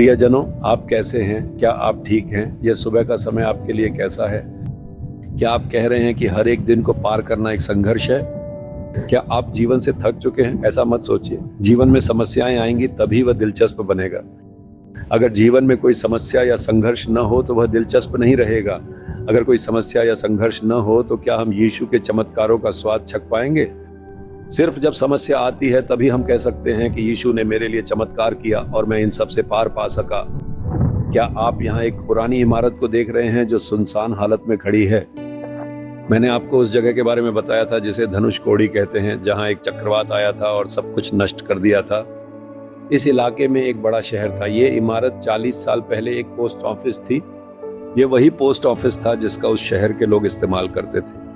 प्रियजनों, आप कैसे हैं? क्या आप ठीक हैं? यह सुबह का समय आपके लिए कैसा है? क्या आप कह रहे हैं कि हर एक दिन को पार करना एक संघर्ष है? क्या आप जीवन से थक चुके हैं? ऐसा मत सोचिए। जीवन में समस्याएं आएंगी तभी वह दिलचस्प बनेगा। अगर जीवन में कोई समस्या या संघर्ष न हो तो वह दिलचस्प नहीं रहेगा। अगर कोई समस्या या संघर्ष न हो तो क्या हम यीशु के चमत्कारों का स्वाद चख पाएंगे? सिर्फ जब समस्या आती है तभी हम कह सकते हैं कि यीशु ने मेरे लिए चमत्कार किया और मैं इन सब से पार पा सका। क्या आप यहाँ एक पुरानी इमारत को देख रहे हैं जो सुनसान हालत में खड़ी है? मैंने आपको उस जगह के बारे में बताया था जिसे धनुषकोडी कहते हैं, जहाँ एक चक्रवात आया था और सब कुछ नष्ट कर दिया था। इस इलाके में एक बड़ा शहर था। ये इमारत 40 साल पहले एक पोस्ट ऑफिस थी। ये वही पोस्ट ऑफिस था जिसका उस शहर के लोग इस्तेमाल करते थे।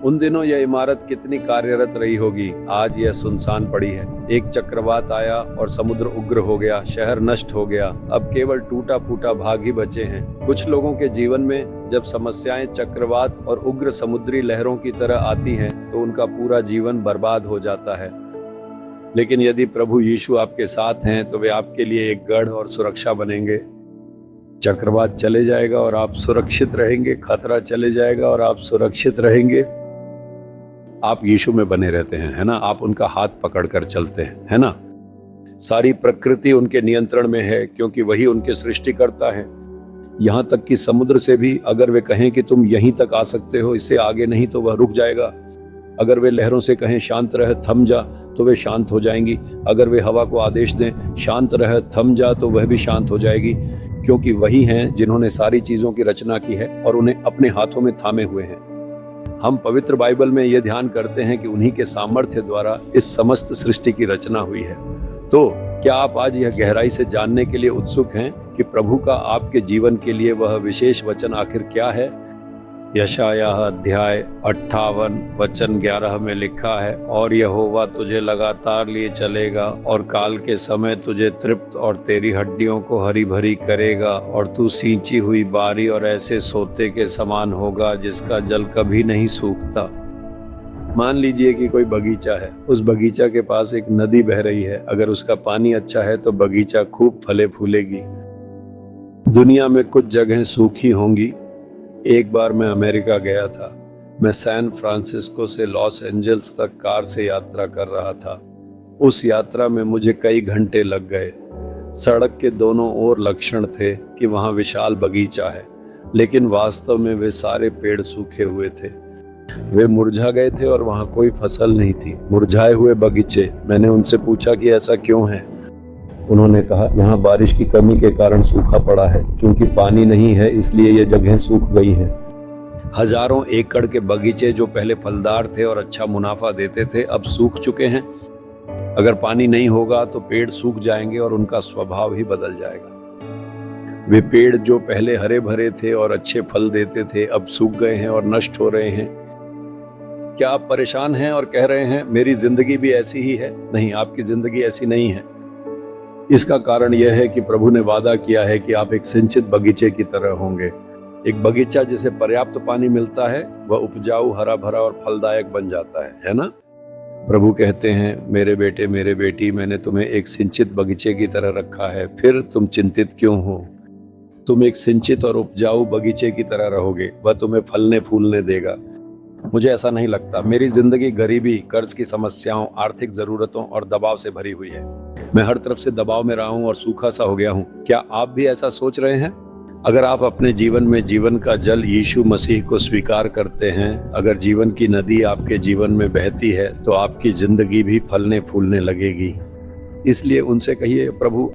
उन दिनों यह इमारत कितनी कार्यरत रही होगी। आज यह सुनसान पड़ी है। एक चक्रवात आया और समुद्र उग्र हो गया, शहर नष्ट हो गया। अब केवल टूटा फूटा भाग ही बचे हैं। कुछ लोगों के जीवन में जब समस्याएं चक्रवात और उग्र समुद्री लहरों की तरह आती हैं तो उनका पूरा जीवन बर्बाद हो जाता है। लेकिन यदि प्रभु यीशु आपके साथ हैं तो वे आपके लिए एक गढ़ और सुरक्षा बनेंगे। चक्रवात चले जाएगा और आप सुरक्षित रहेंगे। खतरा चले जाएगा और आप सुरक्षित रहेंगे। आप यीशु में बने रहते हैं, है ना? आप उनका हाथ पकड़कर चलते हैं, है ना? सारी प्रकृति उनके नियंत्रण में है क्योंकि वही उनके सृष्टिकर्ता है। यहाँ तक कि समुद्र से भी अगर वे कहें कि तुम यहीं तक आ सकते हो, इससे आगे नहीं, तो वह रुक जाएगा। अगर वे लहरों से कहें शांत रह, थम जा, तो वे शांत हो जाएंगी। अगर वे हवा को आदेश दें शांत रह, थम जा, तो वह भी शांत हो जाएगी, क्योंकि वही हैं जिन्होंने सारी चीजों की रचना की है और उन्हें अपने हाथों में थामे हुए हैं। हम पवित्र बाइबल में यह ध्यान करते हैं कि उन्हीं के सामर्थ्य द्वारा इस समस्त सृष्टि की रचना हुई है। तो क्या आप आज यह गहराई से जानने के लिए उत्सुक हैं कि प्रभु का आपके जीवन के लिए वह विशेष वचन आखिर क्या है? यशायाह अध्याय 58 वचन 11 में लिखा है, और यहोवा तुझे लगातार लिए चलेगा और काल के समय तुझे तृप्त और तेरी हड्डियों को हरी भरी करेगा, और तू सींची हुई बारी और ऐसे सोते के समान होगा जिसका जल कभी नहीं सूखता। मान लीजिए कि कोई बगीचा है। उस बगीचा के पास एक नदी बह रही है। अगर उसका पानी अच्छा है तो बगीचा खूब फले फूलेगी। दुनिया में कुछ जगहें सूखी होंगी। एक बार मैं अमेरिका गया था। मैं सैन फ्रांसिस्को से लॉस एंजल्स तक कार से यात्रा कर रहा था। उस यात्रा में मुझे कई घंटे लग गए। सड़क के दोनों ओर लक्षण थे कि वहाँ विशाल बगीचा है, लेकिन वास्तव में वे सारे पेड़ सूखे हुए थे। वे मुरझा गए थे और वहाँ कोई फसल नहीं थी। मुरझाए हुए बगीचे। मैंने उनसे पूछा कि ऐसा क्यों है। उन्होंने कहा, यहाँ बारिश की कमी के कारण सूखा पड़ा है। क्योंकि पानी नहीं है इसलिए ये जगहें सूख गई हैं। हजारों एकड़ के बगीचे जो पहले फलदार थे और अच्छा मुनाफा देते थे, अब सूख चुके हैं। अगर पानी नहीं होगा तो पेड़ सूख जाएंगे और उनका स्वभाव ही बदल जाएगा। वे पेड़ जो पहले हरे भरे थे और अच्छे फल देते थे, अब सूख गए हैं और नष्ट हो रहे हैं। क्या आप परेशान हैं और कह रहे हैं मेरी जिंदगी भी ऐसी ही है? नहीं, आपकी जिंदगी ऐसी नहीं है। इसका कारण यह है कि प्रभु ने वादा किया है कि आप एक सिंचित बगीचे की तरह होंगे। एक बगीचा जिसे पर्याप्त पानी मिलता है वह उपजाऊ, हरा भरा और फलदायक बन जाता है ना? प्रभु कहते हैं, मेरे बेटे मेरे बेटी, मैंने तुम्हें एक सिंचित बगीचे की तरह रखा है, फिर तुम चिंतित क्यों हो? तुम एक सिंचित और उपजाऊ बगीचे की तरह रहोगे। वह तुम्हें फलने फूलने देगा। मुझे ऐसा नहीं लगता। मेरी जिंदगी गरीबी, कर्ज की समस्याओं, आर्थिक जरूरतों और दबाव से भरी हुई है। मैं हर तरफ से दबाव में रहा हूं और सूखा सा हो गया हूं। क्या आप भी ऐसा सोच रहे हैं? अगर आप अपने जीवन में जीवन का जल यीशु मसीह को स्वीकार करते हैं, अगर जीवन की नदी आपके जीवन में बहती है, तो आपकी जिंदगी भी फलने फूलने लगेगी। इसलिए उनसे कहिए, प्रभु